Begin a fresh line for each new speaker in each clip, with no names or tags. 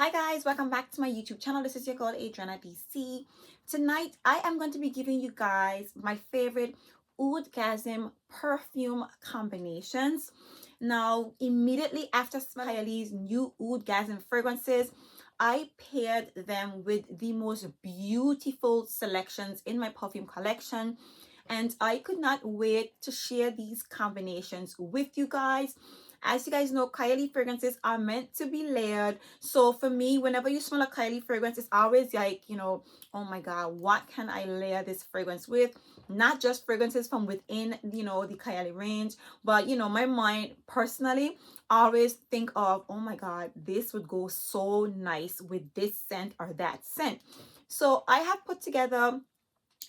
Hi guys, welcome back to my YouTube channel. This is your girl Adriana DC. Tonight I am going to be giving you guys my favorite Oudgasm perfume combinations. Now, immediately after smelling Kayali's new Oudgasm fragrances, I paired them with the most beautiful selections in my perfume collection, and I could not wait to share these combinations with you guys. As you guys know, Kayali fragrances are meant to be layered. So for me, whenever you smell a Kayali fragrance, it's always like, oh my God, what can I layer this fragrance with? Not just fragrances from within, the Kayali range, but, my mind personally always think of, oh my God, this would go so nice with this scent or that scent. So I have put together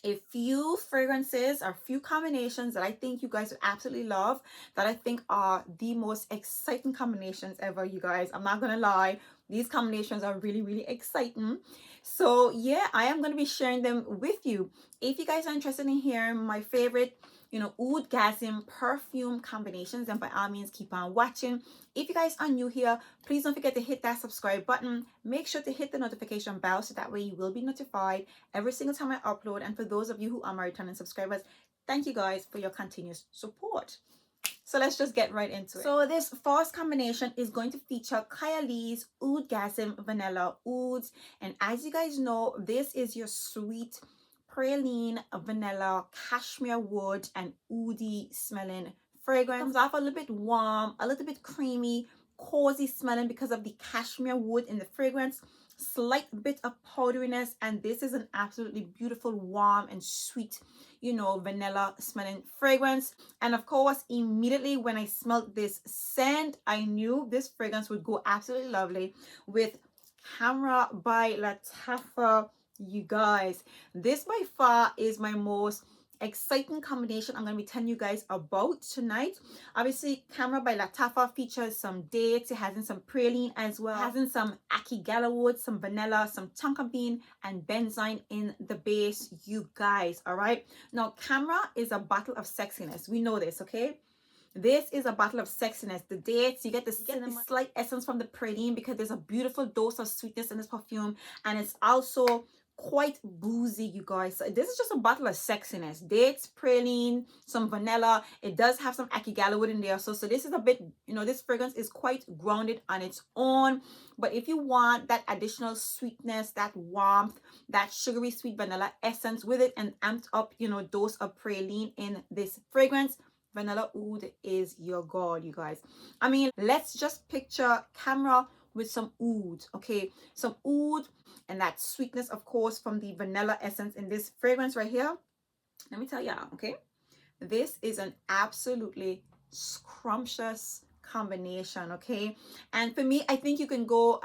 a few fragrances or few combinations that I think you guys would absolutely love, that I think are the most exciting combinations ever, you guys. I'm not gonna lie, these combinations are really exciting. So yeah, I am going to be sharing them with you. If you guys are interested in hearing my favorite Oudgasm perfume combinations, then by all means keep on watching. If you guys are new here, please don't forget to hit that subscribe button. Make sure to hit the notification bell so that way you will be notified every single time I upload. And for those of you who are my returning subscribers, thank you guys for your continuous support. So let's just get right into it. So this first combination is going to feature Kayali's Oudgasm Vanilla Oud. And as you guys know, this is your sweet praline vanilla cashmere wood and oudy smelling fragrance. It comes off a little bit warm, a little bit creamy, cozy smelling because of the cashmere wood in the fragrance. Slight bit of powderiness, and this is an absolutely beautiful, warm and sweet, vanilla smelling fragrance. And of course, immediately when I smelled this scent, I knew this fragrance would go absolutely lovely with Khamrah by Latafa. You guys, this by far is my most exciting combination I'm going to be telling you guys about tonight. Obviously, Khamrah by Latafa features some dates. It has in some praline as well. It has in some Akigala wood, some vanilla, some tonka bean, and benzoin in the base, you guys. All right. Now, Khamrah is a bottle of sexiness. We know this, okay? This is a bottle of sexiness. The dates, you get the slight essence from the praline because there's a beautiful dose of sweetness in this perfume, and it's also quite boozy, you guys. So this is just a bottle of sexiness. Dates, praline, some vanilla. It does have some Akigala wood in there. So this is a bit, this fragrance is quite grounded on its own. But if you want that additional sweetness, that warmth, that sugary sweet vanilla essence with it, and amped up, dose of praline in this fragrance, Vanilla Oud is your girl, you guys. I mean, let's just picture Khamrah with some oud, okay? Some oud and that sweetness, of course, from the vanilla essence in this fragrance right here. Let me tell y'all, okay? This is an absolutely scrumptious combination, okay? And for me, I think you can go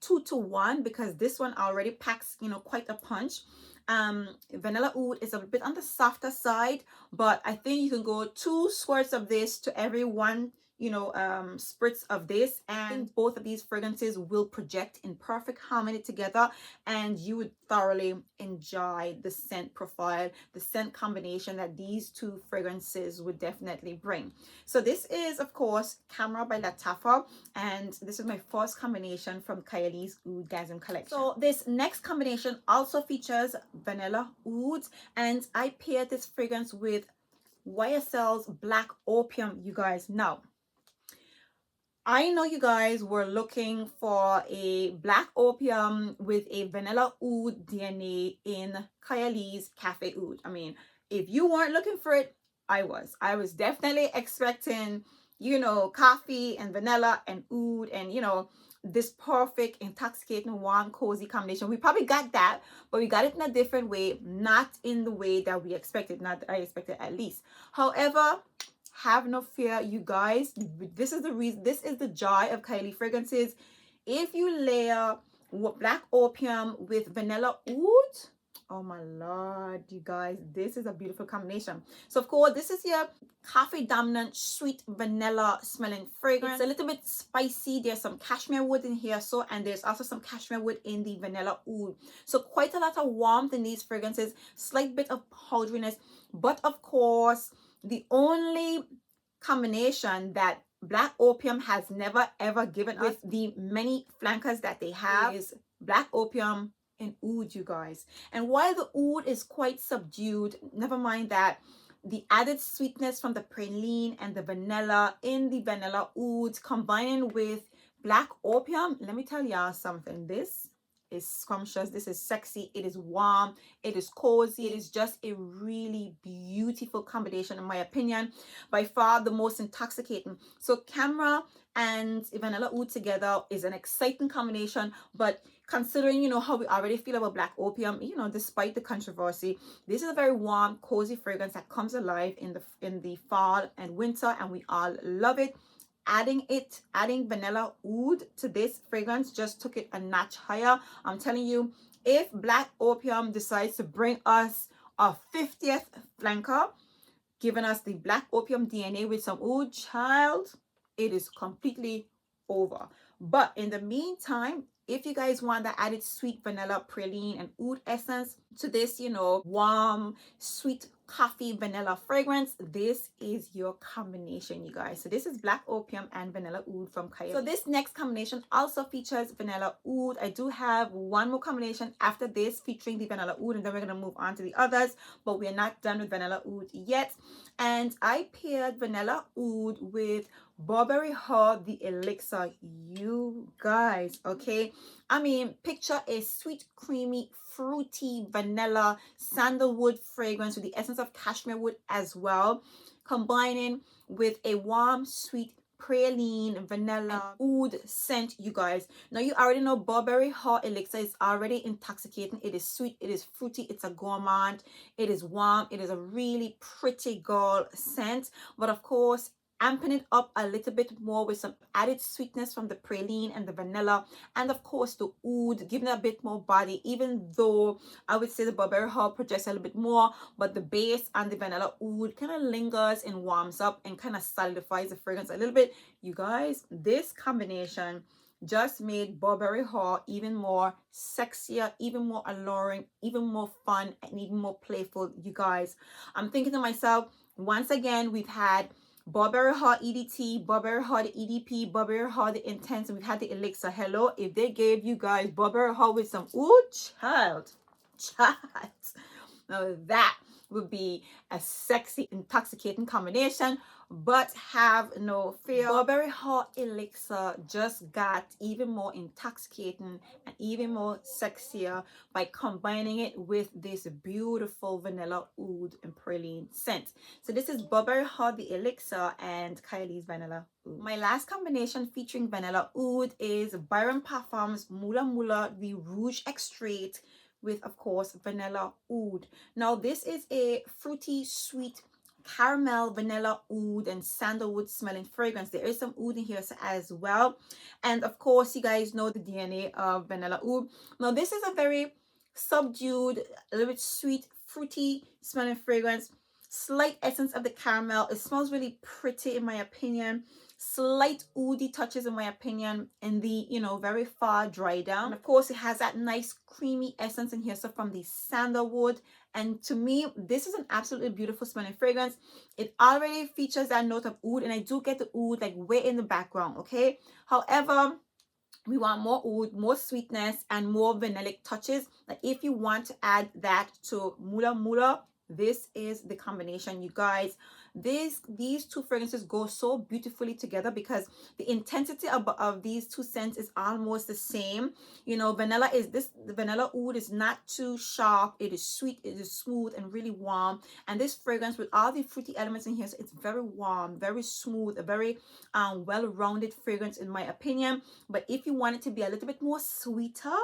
2 to 1 because this one already packs, quite a punch. Vanilla Oud is a bit on the softer side, but I think you can go 2 squirts of this to every 1 spritz of this, and I think both of these fragrances will project in perfect harmony together, and you would thoroughly enjoy the scent profile, the scent combination that these 2 fragrances would definitely bring. So this is, of course, Khamrah by Latafa, and this is my first combination from Kayali's Oudgasm collection. So this next combination also features Vanilla Oud, and I paired this fragrance with YSL's Black Opium, you guys. Now, I know you guys were looking for a Black Opium with a Vanilla Oud DNA in Kayali's Cafe Oud. I mean, if you weren't looking for it, I was. I was definitely expecting, coffee and vanilla and oud and, this perfect, intoxicating, warm, cozy combination. We probably got that, but we got it in a different way, not in the way that we expected, not that I expected at least. However, have no fear, you guys. This is the reason, this is the joy of Kayali fragrances. If you layer Black Opium with Vanilla Oud, oh my Lord, you guys, this is a beautiful combination. So of course, this is your coffee dominant sweet vanilla smelling fragrance. It's a little bit spicy. There's some cashmere wood in here, and there's also some cashmere wood in the Vanilla Oud. So quite a lot of warmth in these fragrances, slight bit of powderiness, but of course, the only combination that Black Opium has never ever given us the many flankers that they have is Black Opium and Oud, you guys. And while the Oud is quite subdued, never mind that, the added sweetness from the praline and the vanilla in the vanilla Oud combining with Black Opium, let me tell y'all something. This is scrumptious, this is sexy, it is warm, it is cozy, it is just a really beautiful combination in my opinion. By far the most intoxicating. So Khamrah and Vanilla Oud together is an exciting combination, but considering, you know, how we already feel about Black Opium, you know, despite the controversy, this is a very warm, cozy fragrance that comes alive in the fall and winter, and we all love it. Adding Vanilla Oud to this fragrance just took it a notch higher. I'm telling you, if Black Opium decides to bring us a 50th flanker, giving us the Black Opium DNA with some Oud, child, it is completely over. But in the meantime, if you guys want that added sweet vanilla praline and Oud essence to this, you know, warm, sweet coffee vanilla fragrance, this is your combination, you guys. So this is Black Opium and Vanilla Oud from Kayali. So this next combination also features Vanilla Oud. I do have one more combination after this featuring the Vanilla Oud, and then we're going to move on to the others, but we're not done with Vanilla Oud yet. And I paired Vanilla Oud with Burberry Oud, the elixir, you guys, okay? I mean, picture a sweet, creamy, fruity, vanilla, sandalwood fragrance with the essence of cashmere wood as well, combining with a warm, sweet, praline, vanilla, Oud scent, you guys. Now, you already know Burberry Oud elixir is already intoxicating. It is sweet, it is fruity, it's a gourmand, it is warm, it is a really pretty girl scent. But of course, amping it up a little bit more with some added sweetness from the praline and the vanilla, and of course the Oud, giving it a bit more body, even though I would say the Burberry Oud projects a little bit more, but the base and the Vanilla Oud kind of lingers and warms up and kind of solidifies the fragrance a little bit. You guys, this combination just made Burberry Oud even more sexier, even more alluring, even more fun, and even more playful, you guys. I'm thinking to myself, once again, we've had Burberry Oud EDT, Burberry Oud EDP, Burberry Oud the Intense, and we've had the Elixir. Hello, if they gave you guys Burberry Oud with some Oud, child, now that would be a sexy, intoxicating combination. But have no fear, Burberry Oud Elixir just got even more intoxicating and even more sexier by combining it with this beautiful Vanilla Oud and praline scent. So this is Burberry Oud the Elixir and Kayali's Vanilla Oud. My last combination featuring Vanilla Oud is Byron PARFUMS Mula the Rouge Extrait with, of course, Vanilla Oud. Now, this is a fruity, sweet, caramel, vanilla oud, and sandalwood smelling fragrance. There is some oud in here as well. And of course, you guys know the DNA of Vanilla Oud. Now, this is a very subdued, a little bit sweet, fruity smelling fragrance. Slight essence of the caramel. It smells really pretty in my opinion. Slight oudy touches in my opinion, and the, you know, very far dry down. And of course, it has that nice creamy essence in here, so from the sandalwood. And to me, this is an absolutely beautiful smelling fragrance. It already features that note of oud, and I do get the oud like way in the background, okay? However, we want more oud, more sweetness, and more vanillic touches. Like if you want to add that to Mula, this is the combination, you guys. These two fragrances go so beautifully together because the intensity of these two scents is almost the same. You know, the Vanilla Oud is not too sharp. It is sweet, it is smooth and really warm. And this fragrance with all the fruity elements in here, so it's very warm, very smooth, a very well-rounded fragrance in my opinion. But if you want it to be a little bit more sweeter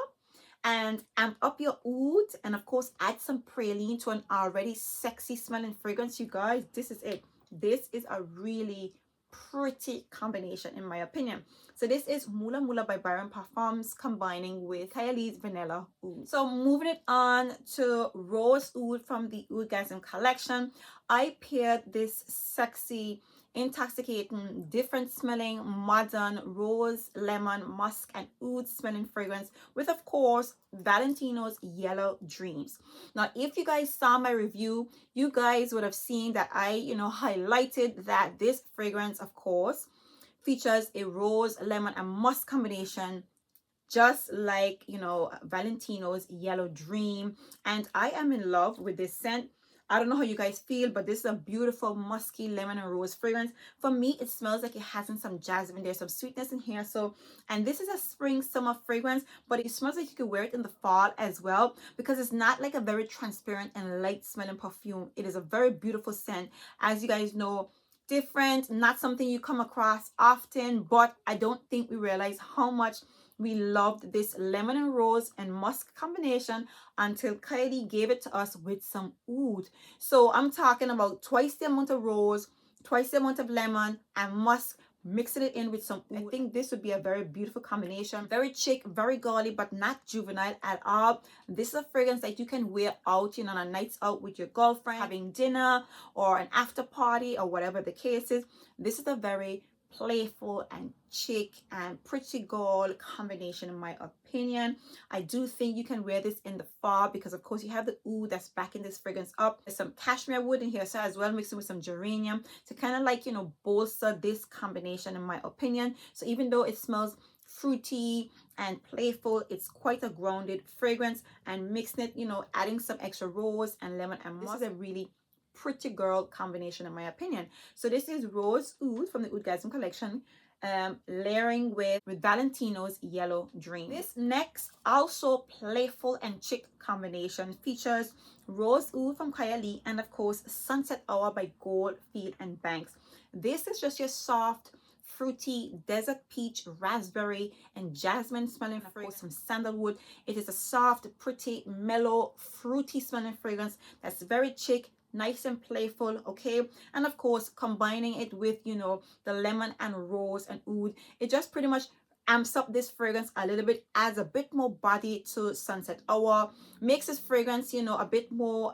and amp up your oud, and of course add some praline to an already sexy smelling fragrance, you guys, this is it. This is a really pretty combination in my opinion. So this is Mula by Byron PARFUMS combining with Kayali's Vanilla Oud. So moving it on to Rose Oud from the Oudgasm collection, I paired this sexy, intoxicating, different smelling, modern rose, lemon, musk, and oud smelling fragrance with, of course, Valentino's Yellow Dreams. Now, if you guys saw my review, you guys would have seen that I, highlighted that this fragrance, of course, features a rose, lemon, and musk combination, just like, you know, Valentino's Yellow Dream. And I am in love with this scent. I don't know how you guys feel, but this is a beautiful musky lemon and rose fragrance. For me, it smells like it has in some jasmine. There's some sweetness in here. So, and this is a spring summer fragrance, but it smells like you could wear it in the fall as well, because it's not like a very transparent and light smelling perfume. It is a very beautiful scent. As you guys know, different, not something you come across often, but I don't think we realize how much we loved this lemon and rose and musk combination until Kayali gave it to us with some oud. So I'm talking about twice the amount of rose, twice the amount of lemon and musk, mixing it in with some oud. I think this would be a very beautiful combination. Very chic, very girly, but not juvenile at all. This is a fragrance that you can wear out, you know, on a nights out with your girlfriend, having dinner or an after party or whatever the case is. This is a very playful and chic and pretty girl combination in my opinion. I do think you can wear this in the fall because of course you have the oud that's backing this fragrance up. There's some cashmere wood in here so as well, mixing with some geranium to kind of like, you know, bolster this combination in my opinion. So even though it smells fruity and playful, it's quite a grounded fragrance, and mixing it, you know, adding some extra rose and lemon and musk, this is a really pretty girl combination in my opinion. So this is Rose Oud from the Oudgasmic collection, layering with Valentino's Yellow Dream. This next also playful and chic combination features Rose Oud from Kayali and of course Sunset Hour by Godfield Bank. This is just your soft, fruity desert peach, raspberry, and jasmine smelling fragrance, some sandalwood. It is a soft, pretty, mellow, fruity smelling fragrance that's very chic, nice and playful, okay? And of course, combining it with, you know, the lemon and rose and oud, it just pretty much amps up this fragrance a little bit, adds a bit more body to Sunset Hour, makes this fragrance, you know, a bit more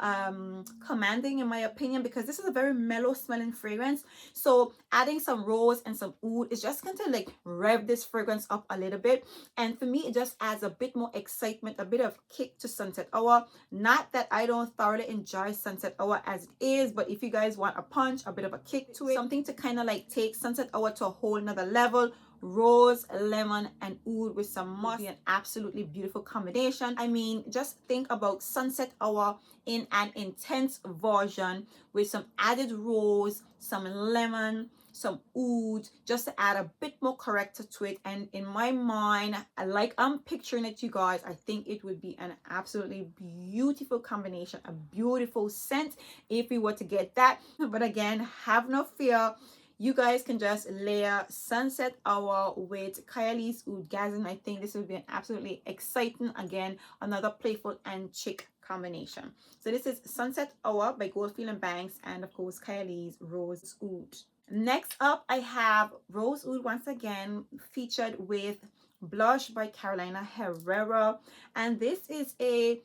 commanding in my opinion, because this is a very mellow smelling fragrance. So adding some rose and some oud is just going to like rev this fragrance up a little bit, and for me it just adds a bit more excitement, a bit of kick to Sunset Hour. Not that I don't thoroughly enjoy Sunset Hour as it is, but if you guys want a punch, a bit of a kick to it, something to kind of like take Sunset Hour to a whole nother level, rose, lemon, and oud with some musk, an absolutely beautiful combination. I mean, just think about Sunset Hour in an intense version with some added rose, some lemon, some oud, just to add a bit more character to it. And in my mind, like I'm picturing it, you guys, I think it would be an absolutely beautiful combination, a beautiful scent if we were to get that. But again, have no fear. You guys can just layer Sunset Hour with Kayali's Oudgasm. I think this would be an absolutely exciting, again, another playful and chic combination. So this is Sunset Hour by Godfield Bank and of course Kayali's Rose Oud. Next up, I have Rose Oud once again, featured with Blush by Carolina Herrera. And this is a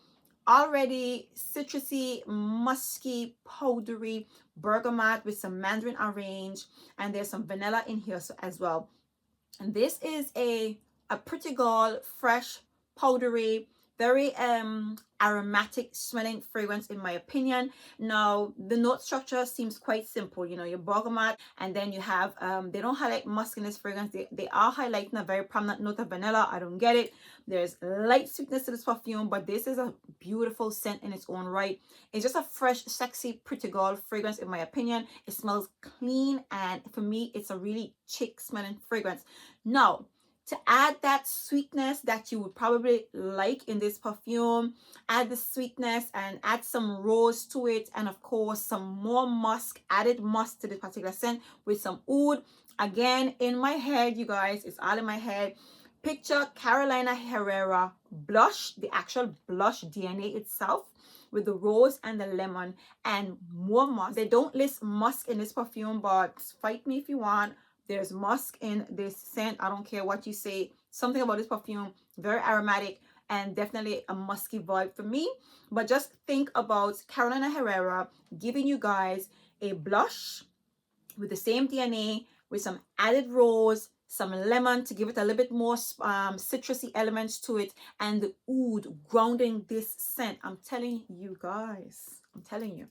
already citrusy, musky, powdery bergamot with some mandarin orange, and there's some vanilla in here as well. And this is a pretty girl, fresh, powdery, very aromatic smelling fragrance in my opinion. Now the note structure seems quite simple, you know, your bergamot, and then you have they don't highlight musk in this fragrance. They are highlighting a very prominent note of vanilla. I don't get it. There's light sweetness to this perfume, but this is a beautiful scent in its own right. It's just a fresh, sexy, pretty girl fragrance in my opinion. It smells clean, and for me it's a really chic smelling fragrance. Now, to add that sweetness that you would probably like in this perfume, add the sweetness and add some rose to it, and of course some more musk, added musk to this particular scent with some oud. Again, in my head, you guys, it's all in my head. Picture Carolina Herrera blush, the actual blush DNA itself, with the rose and the lemon and more musk. They don't list musk in this perfume, but fight me if you want. There's musk in this scent. I don't care what you say. Something about this perfume, very aromatic and definitely a musky vibe for me. But just think about Carolina Herrera giving you guys a blush with the same DNA, with some added rose, some lemon to give it a little bit more citrusy elements to it, and the oud grounding this scent. I'm telling you guys, I'm telling you.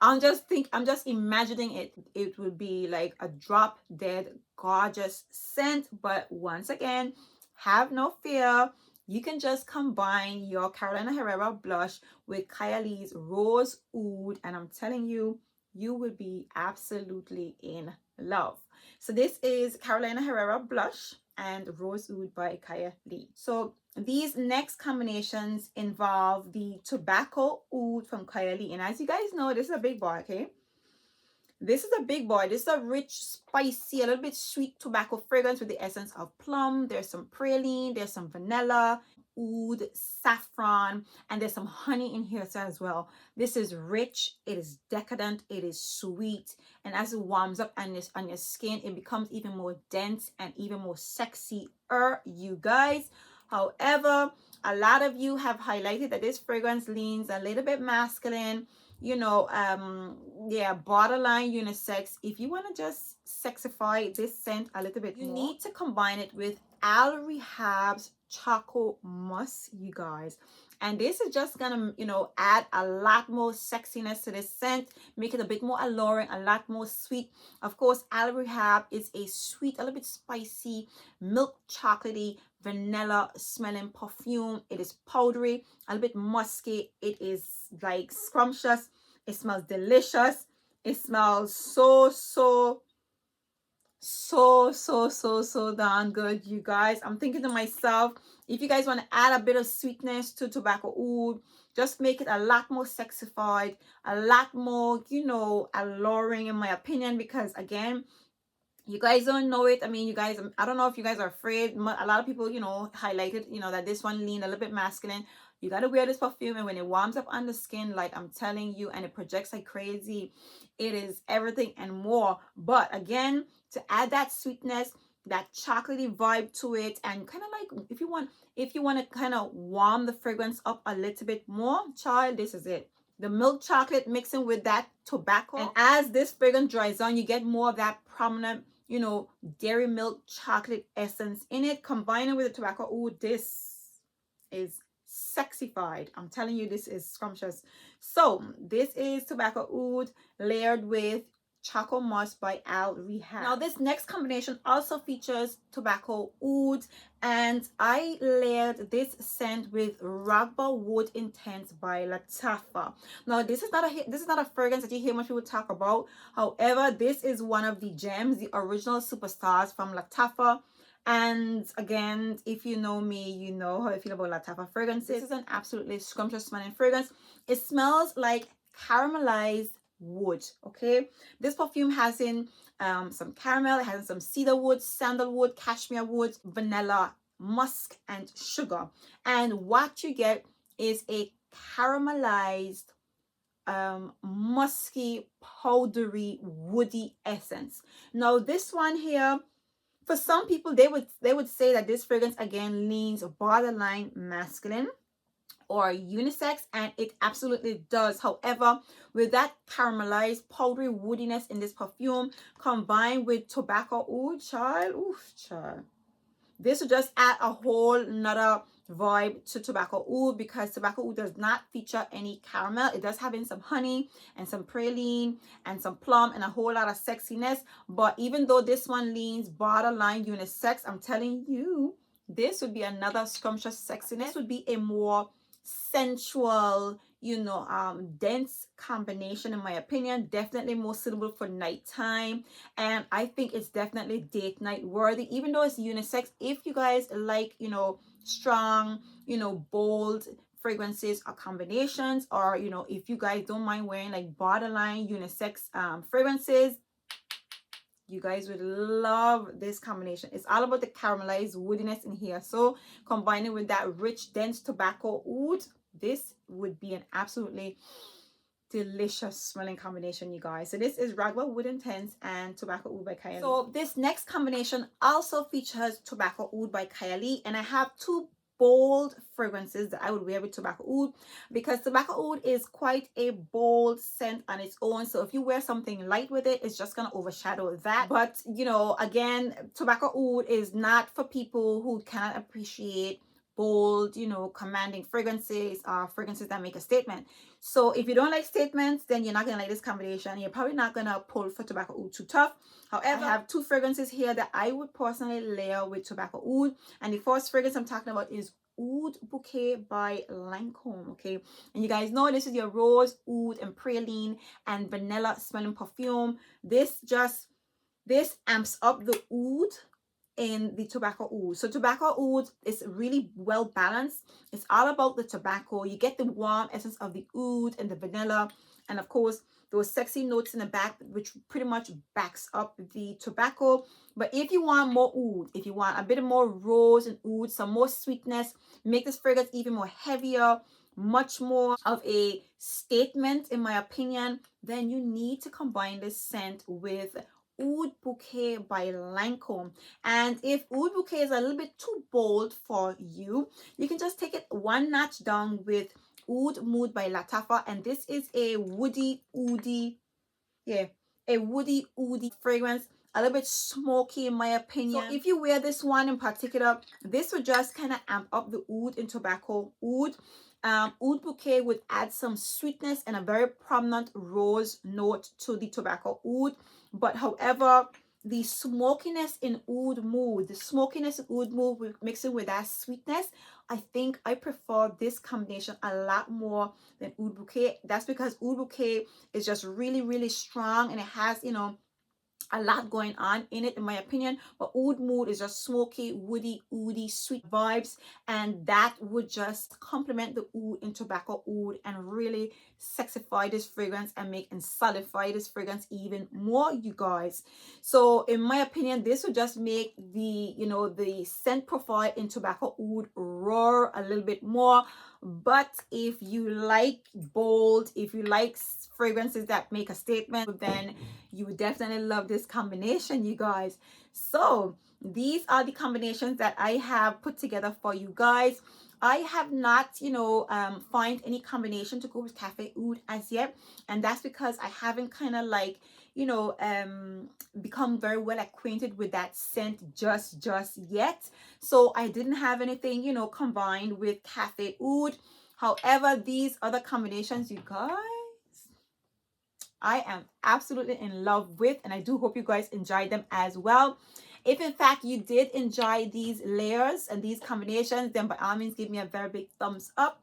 I'm just imagining it would be like a drop dead gorgeous scent. But once again, have no fear. You can just combine your Carolina Herrera blush with Kayali's Rose Oud, and I'm telling you, you will be absolutely in love. So this is Carolina Herrera blush and Rose Oud by Kayali. So these next combinations involve the Tobacco Oud from Kayali. And as you guys know, this is a big boy, okay? This is a big boy. This is a rich, spicy, a little bit sweet tobacco fragrance with the essence of plum. There's some praline, there's some vanilla, oud, saffron, and there's some honey in here as well. This is rich, it is decadent, it is sweet, and as it warms up on your skin, it becomes even more dense and even more sexy, you guys. However, a lot of you have highlighted that this fragrance leans a little bit masculine, you know, yeah, borderline unisex. If you want to just sexify this scent a little bit, you need to combine it with Al Rehab's Choco Musk, you guys. And this is just gonna, you know, add a lot more sexiness to this scent, make it a bit more alluring, a lot more sweet. Of course, Al Rehab is a sweet, a little bit spicy, milk chocolatey, vanilla smelling perfume. It is powdery, a little bit musky. It is like scrumptious. It smells delicious. It smells so darn good, you guys. I'm thinking to myself, if you guys want to add a bit of sweetness to Tobacco Oud, just make it a lot more sexified, a lot more, you know, alluring in my opinion, because again, you guys don't know it. I mean, you guys, I don't know if you guys are afraid. A lot of people, you know, highlighted, you know, that this one leaned a little bit masculine. You got to wear this perfume, and when it warms up on the skin, like I'm telling you, and it projects like crazy, it is everything and more. But again, to add that sweetness, that chocolatey vibe to it, and kind of like if you want to kind of warm the fragrance up a little bit more, child, this is it. The milk chocolate mixing with that tobacco, and as this fragrance dries on, you get more of that prominent, you know, dairy milk chocolate essence in it. Combining with the tobacco, oh, this is sexified. I'm telling you, this is scrumptious. So this is Tobacco Oud layered with Choco Musk by Al Rehab. Now this next combination also features Tobacco Oud, and I layered this scent with Raghba Wood Intense by Latafa. Now this is not a fragrance that you hear much people talk about. However, this is one of the gems, the original superstars from Latafa. And again, if you know me, you know how I feel about Latafa fragrances. This is an absolutely scrumptious smelling fragrance. It smells like caramelized wood. Okay, this perfume has in some caramel, it has some cedar wood, sandalwood, cashmere wood, vanilla, musk, and sugar. And what you get is a caramelized musky, powdery, woody essence. Now this one here, for some people, they would say that this fragrance again leans borderline masculine or unisex, and it absolutely does. However, with that caramelized powdery woodiness in this perfume combined with Tobacco Oud, child, oof, child, this will just add a whole nother vibe to Tobacco Oud, because Tobacco Oud does not feature any caramel. It does have in some honey and some praline and some plum and a whole lot of sexiness. But even though this one leans borderline unisex, I'm telling you, this would be another scrumptious sexiness. This would be a more sensual, you know, dense combination in my opinion. Definitely more suitable for nighttime, and I think it's definitely date night worthy, even though it's unisex. If you guys like, you know, strong, you know, bold fragrances or combinations, or you know, if you guys don't mind wearing like borderline unisex fragrances, you guys would love this combination. It's all about the caramelized woodiness in here. So combining with that rich, dense Tobacco Oud, this would be an absolutely delicious smelling combination, you guys. So this is Raghba Wood Intense and Tobacco Oud by Kayali. So this next combination also features Tobacco Oud by Kayali, and I have two bold fragrances that I would wear with Tobacco Oud, because Tobacco Oud is quite a bold scent on its own. So if you wear something light with it, it's just gonna overshadow that. But you know, again, Tobacco Oud is not for people who cannot appreciate bold, you know, commanding fragrances, fragrances that make a statement. So if you don't like statements, then you're not gonna like this combination. You're probably not gonna pull for Tobacco Oud too tough. However, I have two fragrances here that I would personally layer with Tobacco Oud. And the first fragrance I'm talking about is Oud Bouquet by Lancôme. Okay, and you guys know this is your rose, oud, and praline and vanilla smelling perfume. This amps up the oud in the Tobacco Oud. So Tobacco Oud is really well balanced. It's all about the tobacco. You get the warm essence of the oud and the vanilla, and of course those sexy notes in the back, which pretty much backs up the tobacco. But if you want more oud, if you want a bit more rose and oud, some more sweetness, make this fragrance even more heavier, much more of a statement in my opinion, then you need to combine this scent with Oud Bouquet by Lancôme. And if Oud Bouquet is a little bit too bold for you, you can just take it one notch down with Oud Mood by Latafa. And this is a woody, oudy, fragrance, a little bit smoky in my opinion. So if you wear this one in particular, this would just kind of amp up the oud in Tobacco Oud. Oud Bouquet would add some sweetness and a very prominent rose note to the Tobacco Oud. But however, the smokiness in Oud Mood, mixing with that sweetness, I think I prefer this combination a lot more than Oud Bouquet. That's because Oud Bouquet is just really, really strong, and it has, you know, a lot going on in it in my opinion. But Oud Mood is just smoky, woody, oudy, sweet vibes, and that would just complement the oud in Tobacco Oud and really sexify this fragrance and make and solidify this fragrance even more, you guys. So in my opinion, this would just make the, you know, the scent profile in Tobacco Oud roar a little bit more. But if you like bold, if you like fragrances that make a statement, then you would definitely love this combination, you guys. So these are the combinations that I have put together for you guys. I have not, you know, find any combination to go with Cafe Oud as yet, and that's because I haven't kind of like, you know, become very well acquainted with that scent just yet. So I didn't have anything, you know, combined with Cafe Oud. However, these other combinations, you guys, I am absolutely in love with, and I do hope you guys enjoyed them as well. If in fact you did enjoy these layers and these combinations, then by all means give me a very big thumbs up.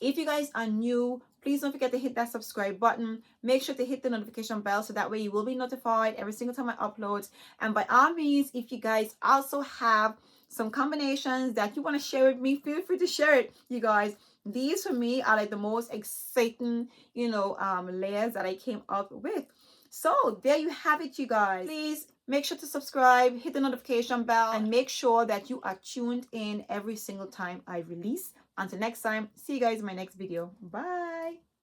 If you guys are new, please don't forget to hit that subscribe button. Make sure to hit the notification bell so that way you will be notified every single time I upload. And by all means, if you guys also have some combinations that you want to share with me, feel free to share it, you guys. These for me are like the most exciting, you know, layers that I came up with. So there you have it, you guys. Please make sure to subscribe, hit the notification bell, and make sure that you are tuned in every single time I release. Until next time, see you guys in my next video. Bye.